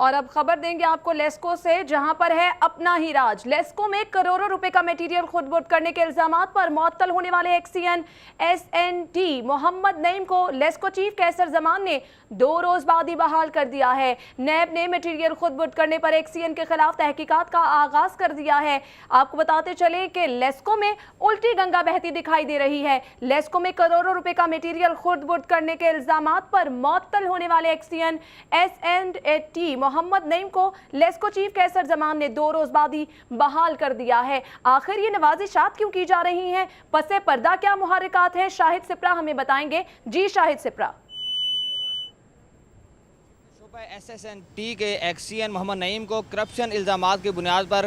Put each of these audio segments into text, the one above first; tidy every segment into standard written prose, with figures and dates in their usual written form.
और अब खबर देंगे आपको लेस्को से, जहां पर है अपना ही राज। लेस्को में करोड़ों रुपए का मटेरियल खुद बुर्द करने के इल्जामात पर मुअत्तल होने वाले एक्सीएन एसएनटी मोहम्मद नईम को लेस्को चीफ कैसर जमान ने 2 रोज बाद ही बहाल कर दिया है। नैब ने मटेरियल खुद बुर्द करने पर एक्सीएन के खिलाफ तहकीकात का आगाज कर दिया है। आपको बताते चले कि लेस्को में उल्टी गंगा बहती दिखाई दे रही है। लेस्को में करोड़ों रुपए का मटेरियल खुद बुर्द करने के इल्जामात पर मुअत्तल होने वाले एक्सीएन एसएनटी मोहम्मद नईम को लेस्को चीफ कैसर जमान ने 2 रोज बाद ही बहाल कर दिया है। आखिर ये नवाजिशात क्यों की जा रही हैं, पसे पर्दा क्या मुहर्रिकात हैं, शाहिद सिप्रा हमें बताएंगे। जी शाहिद सिप्रा। एसएसएनटी के एक्सीएन मोहम्मद नईम को करप्शन इल्जामात की बुनियाद पर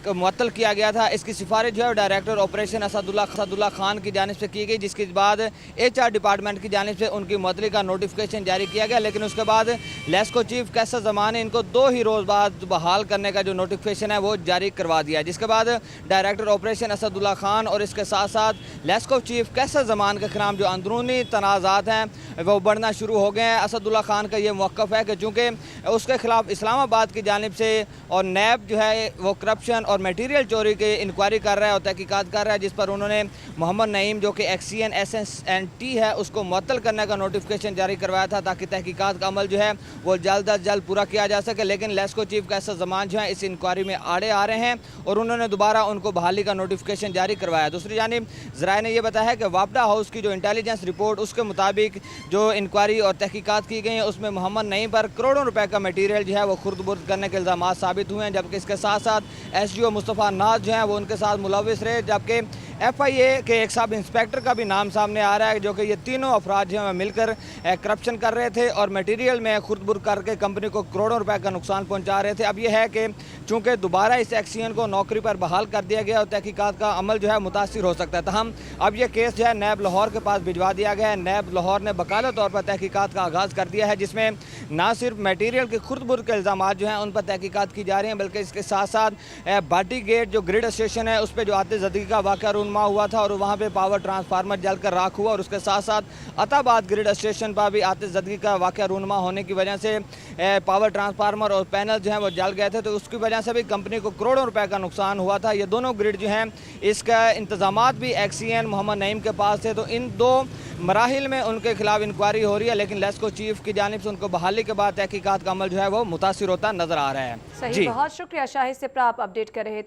मुअत्तल किया गया था। इसकी सिफारिश जो है डायरेक्टर ऑपरेशन असदुल्ला खान की जानिब से की गई, जिसके बाद HR डिपार्टमेंट की जानिब से उनकी मुअत्तली का नोटिफिकेशन जारी किया गया। लेकिन उसके बाद लेस्को चीफ कैसर जमान ने इनको 2 ही रोज़ बाद बहाल करने का जो नोटिफिकेशन है वो जारी करवा दिया, जिसके बाद डायरेक्टर ऑपरेशन असदुल्ला खान और इसके साथ साथ लेस्को चीफ कैसर जमान के खिलाफ जो अंदरूनी तनाज़ात हैं वो बढ़ना शुरू हो गए हैं। असदुल्ला खान का ये मौक़िफ़ है कि चूँकि उसके खिलाफ इस्लामाबाद की जानिब से और नैब जो है वो करप्शन और मटेरियल चोरी की इंक्वायरी कर रहा है और तहकीकात कर रहा है, जिस पर उन्होंने मोहम्मद नईम जो कि एक्सीएन एसएसएनटी है उसको मुअत्तल करने का नोटिफिकेशन जारी करवाया था, ताकि तहकीकात का अमल जो है वो जल्द अज जल्द पूरा किया जा सके। लेकिन लेस्को चीफ कैसर जमान जो है इस इंक्वायरी में आड़े आ रहे हैं और उन्होंने दोबारा उनको बहाली का नोटिफिकेशन जारी करवाया। दूसरी जानिब ज़राए ने यह बताया है कि वापडा हाउस की जो इंटेलिजेंस रिपोर्ट उसके मुताबिक जो इंक्वायरी और तहकीकात की गई है उसमें मोहम्मद नईम पर करोड़ों रुपए का मटेरियल जो है वो खुर्द बुर्द करने के इल्ज़ाम साबित हुए हैं। जबकि इसके साथ साथ SDO मुस्तफ़ा नाज जो हैं वो उनके साथ मुलविस रहे। जबकि FIA के एक सब इंस्पेक्टर का भी नाम सामने आ रहा है, जो कि ये तीनों अफराद जो हैं मिलकर करप्शन कर रहे थे और मटेरियल में खुर्द बुर्द करके कंपनी को करोड़ों रुपए का नुकसान पहुंचा रहे थे। अब यह है कि चूँकि दोबारा इस एक्सीएन को नौकरी पर बहाल कर दिया गया और तहकीकात का अमल जो है मुतासिर हो सकता है, तहम अब यह केस जो है नैब लाहौर के पास भिजवा दिया गया है। नैब लाहौर ने बकाला तौर पर तहकीकात का आगाज़ कर दिया है, जिसमें ना सिर्फ मटेरियल के खुर्द बुर्द के इल्ज़ाम जो हैं उन पर तहकीकात की जा रही हैं, बल्कि इसके साथ साथ बाटी गेट जो ग्रिड स्टेशन है उस पर जो आतिशज़दगी का वाक़या रूनमा हुआ था और वहाँ पे पावर ट्रांसफार्मर जलकर राख हुआ और उसके साथ साथ अताबाद ग्रिड स्टेशन पर भी आतिशज़दगी का वाक़या रूनमा होने की वजह से पावर ट्रांसफार्मर और पैनल जो हैं वो जल गए थे, तो उसकी वजह से भी कंपनी को करोड़ों रुपए का नुकसान हुआ था। ये दोनों ग्रिड जो हैं इसका इंतजामात भी एक्सीएन मोहम्मद नईम के पास थे, तो इन 2 मराहिल में उनके खिलाफ इंक्वायरी हो रही है। लेकिन लेस्को चीफ की जानिब से उनको बहाली के बाद तहकीकात का अमल जो है वो मुतासिर होता नजर आ रहा है। सही, बहुत शुक्रिया शाहिद सिप्रा, आप अपडेट कर रहे थे।